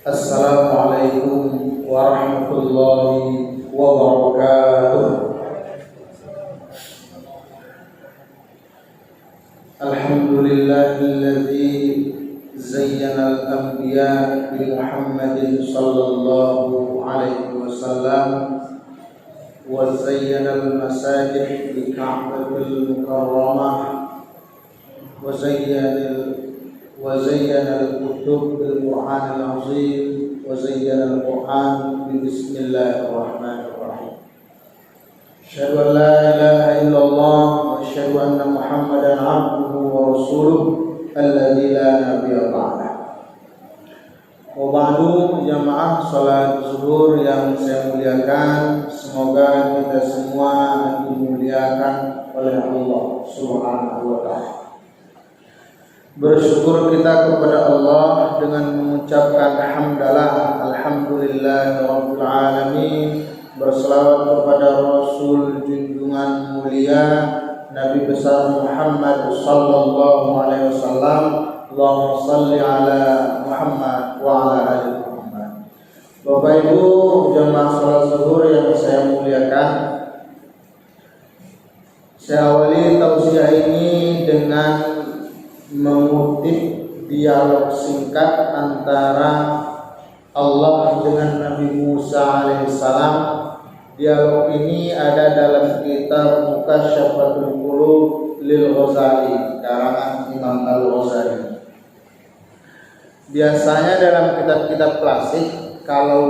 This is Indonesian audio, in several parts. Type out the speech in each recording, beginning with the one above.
Assalamualaikum warahmatullahi wabarakatuh. Alhamdulillahilladzi zayyana al-anbiya bi Muhammadin sallallahu alaihi wasallam wa zayyana al-masajid bi Ka'batil Mukarramah وزين الكتب بالقرآن العظيم وزين القرآن بسم الله الرحمن الرحيم أشهد أن لا إله إلا الله وأشهد أن محمدا عبده ورسوله الذي لا نبي بعده. Wabadu jamaah salat zuhur yang saya muliakan, semoga kita semua dimuliakan oleh Allah Subhanahu wa Ta'ala. Bersyukur kita kepada Allah dengan mengucapkan hamdalah, alhamdulillahirabbil alamin. Berselawat kepada Rasul junjungan mulia Nabi besar Muhammad sallallahu alaihi wasallam. Allahumma shalli ala Muhammad wa ala ali Muhammad. Bapak Ibu jemaah salat zuhur yang saya muliakan, saya awali tausiah ini dengan mengutip dialog singkat antara Allah dengan Nabi Musa alaihissalam. Dialog ini ada dalam kitab Mukasyfatul Qulub lil Ghazali, karangan Imam Al-Ghazali. Biasanya dalam kitab-kitab klasik kalau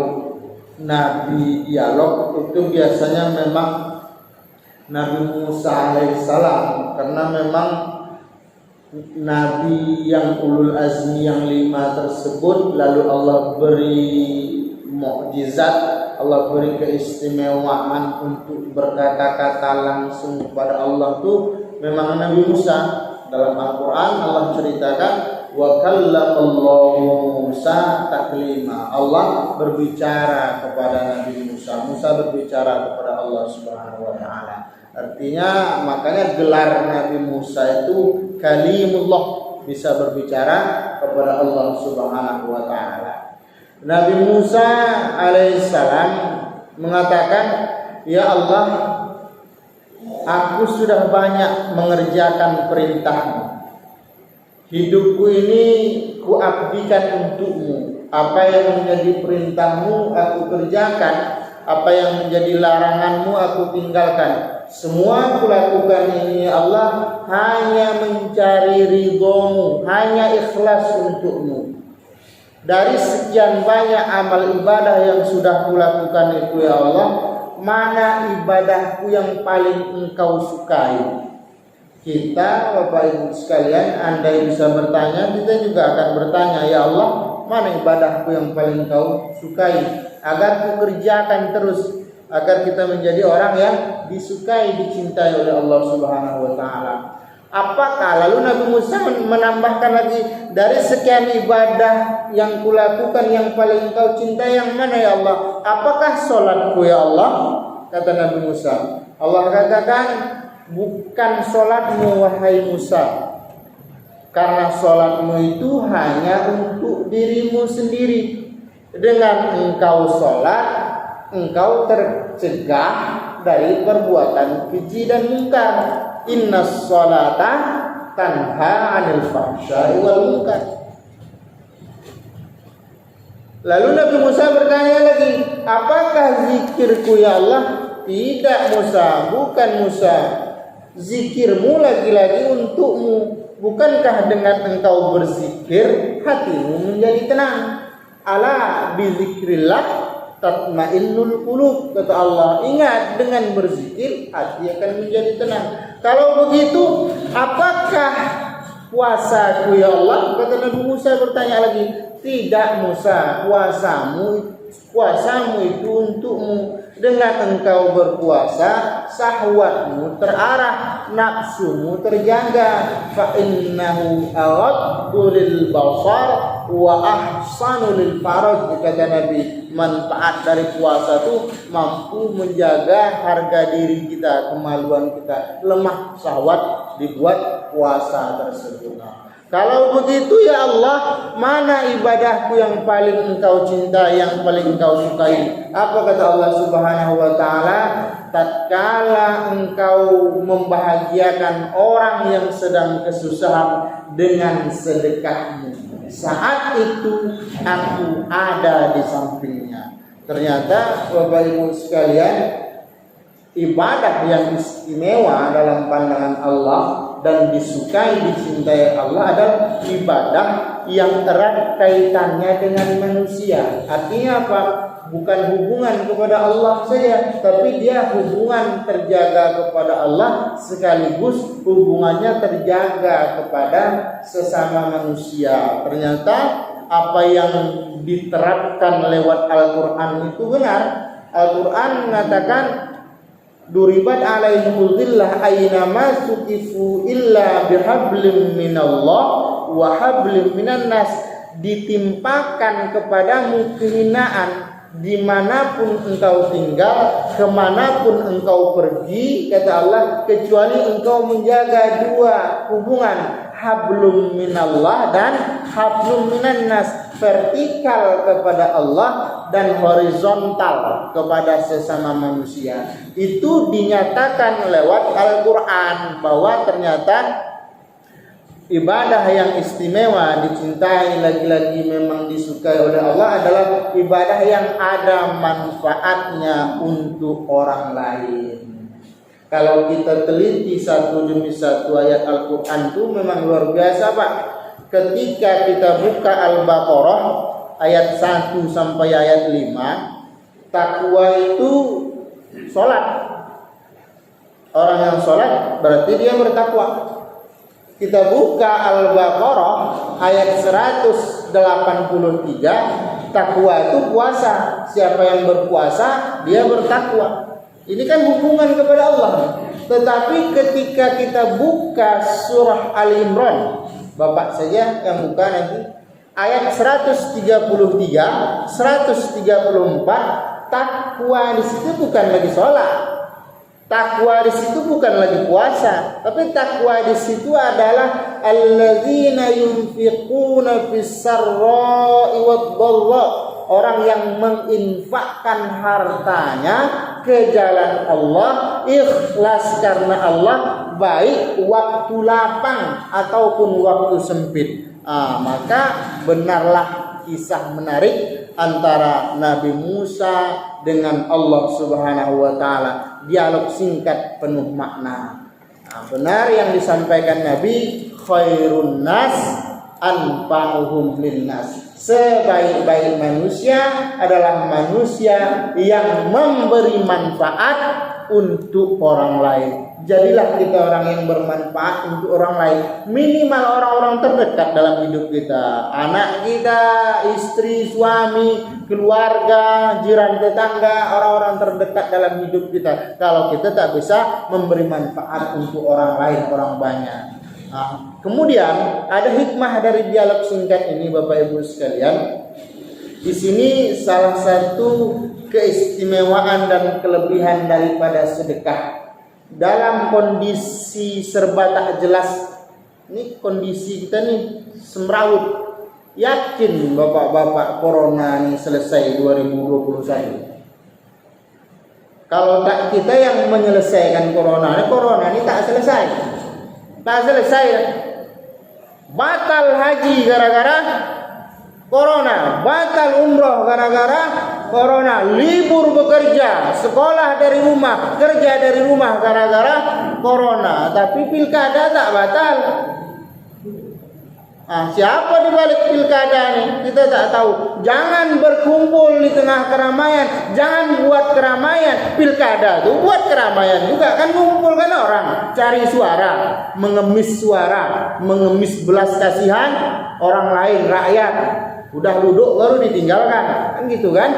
Nabi dialog itu biasanya memang Nabi Musa alaihissalam, karena memang Nabi yang ulul azmi yang 5 tersebut lalu Allah beri mukjizat, Allah beri keistimewaan untuk berkata-kata langsung kepada Allah itu memang Nabi Musa. Dalam Al-Quran Allah ceritakan wa kallamallahu Musa taklima, Allah berbicara kepada Nabi Musa, Musa berbicara kepada Allah Subhanahu wa Ta'ala. Artinya makanya gelar Nabi Musa itu kalimullah, bisa berbicara kepada Allah Subhanahu wa Ta'ala. Nabi Musa alaihissalam mengatakan, ya Allah, aku sudah banyak mengerjakan perintahmu. Hidupku ini kuabdikan untukmu. Apa yang menjadi perintahmu aku kerjakan, apa yang menjadi laranganmu aku tinggalkan. Semua kulakukan ini Allah hanya mencari ridhomu, hanya ikhlas untukmu. Dari sekian banyak amal ibadah yang sudah kulakukan itu ya Allah, mana ibadahku yang paling engkau sukai? Kita Bapak Ibu sekalian, andai bisa bertanya, kita juga akan bertanya, ya Allah, mana ibadahku yang paling engkau sukai? Agar kukerjakan terus, agar kita menjadi orang yang disukai, dicintai oleh Allah Subhanahu wa Ta'ala. Apakah lalu Nabi Musa menambahkan lagi, dari sekian ibadah yang kulakukan yang paling engkau cintai yang mana ya Allah? Apakah sholatku ya Allah? Kata Nabi Musa. Allah katakan, bukan sholatmu wahai Musa, karena sholatmu itu hanya untuk dirimu sendiri. Dengan engkau sholat, engkau tercegah dari perbuatan keji dan mungkar. Innas sholata tanha 'anil fahsya'i wal munkar. Lalu Nabi Musa bertanya lagi, apakah zikirku ya Allah? Tidak Musa, bukan Musa. Zikirmu lagi-lagi untukmu. Bukankah dengan engkau berzikir hatimu menjadi tenang? Ala bizikrillah tatmainnul qulub, kata Allah. Ingat, dengan berzikir hati akan menjadi tenang. Kalau begitu, apakah puasaku ya Allah? Kata Nabi Musa bertanya lagi. Tidak Musa, puasamu itu untukmu. Dengan engkau berpuasa, syahwatmu terarah, nafsumu terjaga. Fa innahu aghaddu lil basar wa ahsanu lil faraj, kata Nabi. Manfaat dari puasa itu mampu menjaga harga diri kita, kemaluan kita. Lemah syahwat dibuat puasa tersebut. Kalau begitu ya Allah, mana ibadahku yang paling engkau cintai, yang paling engkau sukai? Apa kata Allah Subhanahu wa taala? Tatkala engkau membahagiakan orang yang sedang kesusahan dengan sedekahmu, saat itu aku ada di sampingnya. Ternyata Bapak Ibu sekalian, ibadah yang istimewa dalam pandangan Allah dan disukai, dicintai Allah adalah ibadah yang erat kaitannya dengan manusia. Artinya apa? Bukan hubungan kepada Allah saja, tapi dia hubungan terjaga kepada Allah sekaligus hubungannya terjaga kepada sesama manusia. Ternyata apa yang diterapkan lewat Al-Quran itu benar. Al-Quran mengatakan duribat alaihimul dhillah aynama suqifu illa bihablim minallah wa hablim minan nas. Ditimpakan kepadamu kehinaan dimanapun engkau tinggal, kemanapun engkau pergi, kata Allah, kecuali engkau menjaga dua hubungan, hablum minallah dan hablum minan nas, vertikal kepada Allah dan horizontal kepada sesama manusia. Itu dinyatakan lewat Al-Quran bahwa ternyata ibadah yang istimewa, dicintai, lagi-lagi memang disukai oleh Allah adalah ibadah yang ada manfaatnya untuk orang lain. Kalau kita teliti satu demi satu ayat Al-Quran itu memang luar biasa, Pak. Ketika kita buka Al-Baqarah ayat 1 sampai ayat 5, takwa itu sholat. Orang yang sholat berarti dia bertakwa. Kita buka Al-Baqarah ayat 183, takwa itu puasa. Siapa yang berpuasa, dia bertakwa. Ini kan hubungan kepada Allah. Tetapi ketika kita buka surah Ali Imran, Bapak saja yang buka nanti, ayat 133, 134, takwa di situ bukan lagi sholat. Takwa di situ bukan lagi puasa, tapi takwa di situ adalah alladzina yunfiquna fis-sarra'i wad-dharra, orang yang menginfakkan hartanya ke jalan Allah, ikhlas karena Allah, baik waktu lapang ataupun waktu sempit. Maka benarlah kisah menarik antara Nabi Musa dengan Allah Subhanahu wa taala. Dialog singkat penuh makna. Benar yang disampaikan Nabi, khairun nas anfa'uhum linnas. Sebaik-baik manusia adalah manusia yang memberi manfaat untuk orang lain. Jadilah kita orang yang bermanfaat untuk orang lain. Minimal orang-orang terdekat dalam hidup kita, anak kita, istri, suami, keluarga, jiran tetangga, orang-orang terdekat dalam hidup kita. Kalau kita tak bisa memberi manfaat untuk orang lain, orang banyak. Kemudian ada hikmah dari dialog singkat ini, Bapak Ibu sekalian. Di sini salah satu keistimewaan dan kelebihan daripada sedekah. Dalam kondisi serba tak jelas, ini kondisi kita nih semrawut. Yakin bapak-bapak corona ini selesai 2021? Kalau tak kita yang menyelesaikan corona ini tak selesai. Tak selesai. Batal haji gara-gara corona, batal umroh gara-gara corona, libur bekerja, sekolah dari rumah, kerja dari rumah gara-gara corona. Tapi pilkada tak batal. Siapa di balik pilkada ini? Kita tak tahu. Jangan berkumpul di tengah keramaian, jangan buat keramaian. Pilkada tuh buat keramaian juga, kan mengumpulkan orang, cari suara, mengemis belas kasihan orang lain, rakyat. Udah duduk baru ditinggalkan, kan gitu kan?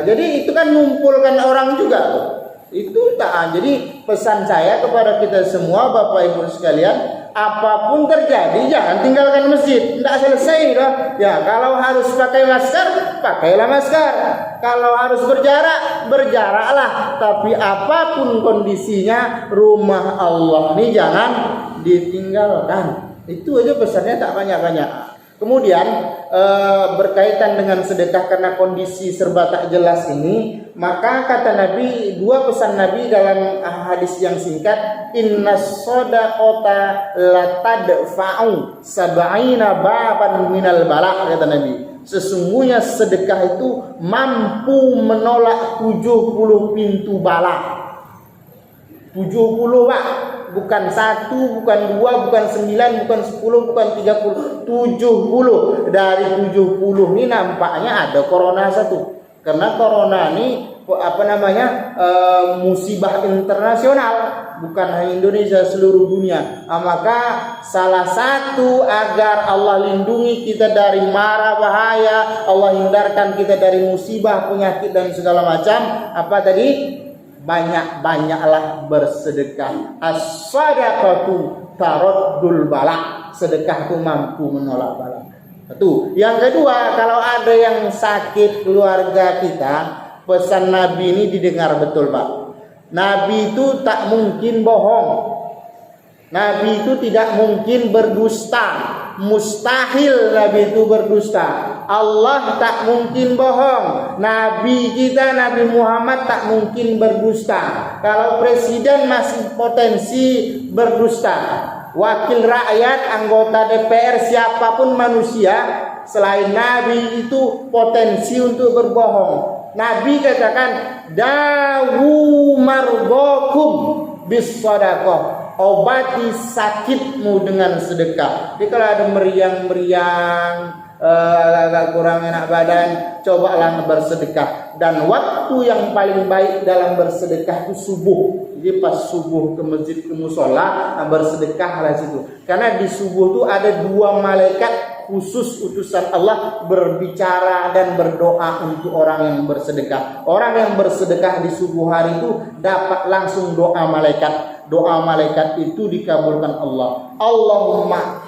Jadi itu kan mengumpulkan orang juga. Itu tak. Jadi pesan saya kepada kita semua, Bapak Ibu sekalian, apapun terjadi jangan tinggalkan masjid. Tidak selesai dah. Ya, kalau harus pakai masker, pakailah masker. Kalau harus berjarak, berjaraklah. Tapi apapun kondisinya, rumah Allah ini jangan ditinggalkan. Itu aja pesannya, tak banyak-banyak. Kemudian berkaitan dengan sedekah karena kondisi serba tak jelas ini, maka kata Nabi, dua pesan Nabi dalam hadis yang singkat, innas shadaqata latadfa'u sab'ina baban minal bala, kata Nabi. Sesungguhnya sedekah itu mampu menolak 70 pintu bala. 70, Pak. Bukan 1, bukan 2, bukan 9, bukan 10, bukan 30, 70. Dari 70 ini nampaknya ada corona satu. Karena corona ini musibah internasional, bukan hanya Indonesia, seluruh dunia. Maka salah satu agar Allah lindungi kita dari mara bahaya, Allah hindarkan kita dari musibah, penyakit dan segala macam, apa tadi? Banyak-banyaklah bersedekah. As-sadaqatu taraddul bala. Sedekah itu mampu menolak bala. Satu. Yang kedua, kalau ada yang sakit keluarga kita, pesan Nabi ini didengar betul, Pak. Nabi itu tak mungkin bohong. Nabi itu tidak mungkin berdusta. Mustahil Nabi itu berdusta. Allah tak mungkin bohong. Nabi kita, Nabi Muhammad, tak mungkin berdusta. Kalau presiden masih potensi berdusta, wakil rakyat, anggota DPR, siapapun manusia selain Nabi itu potensi untuk berbohong. Nabi katakan, dawu mardokum bis sadaqah, obati sakitmu dengan sedekah. Jadi kalau ada meriang-meriang, agak kurang enak badan, cobalah bersedekah. Dan waktu yang paling baik dalam bersedekah itu subuh. Jadi pas subuh ke masjid, ke musola, bersedekahlah situ. Karena di subuh itu ada 2 malaikat khusus utusan Allah berbicara dan berdoa untuk orang yang bersedekah. Orang yang bersedekah di subuh hari itu dapat langsung doa malaikat. Doa malaikat itu dikabulkan Allah. Allahumma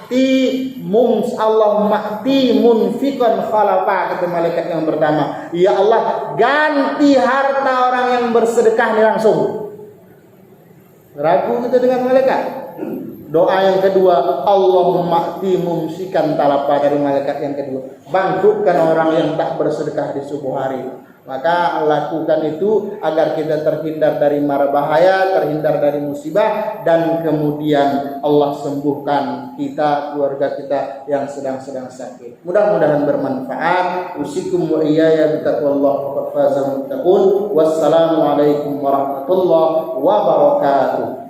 munfiqan khalafa, kata malaikat yang pertama. Ya Allah, ganti harta orang yang bersedekah ini langsung. Ragu kita dengan malaikat. Doa yang kedua, Allahumma mumsikan talapa, dari malaikat yang kedua. Bangkrutkan orang yang tak bersedekah di subuh hari. Maka lakukan itu agar kita terhindar dari mara bahaya, terhindar dari musibah, dan kemudian Allah sembuhkan kita, keluarga kita yang sedang-sedang sakit. Mudah-mudahan bermanfaat. Usikum wa iyaya bitaqwallahi faqad fazal muttaqun. Wassalamualaikum warahmatullahi wabarakatuh.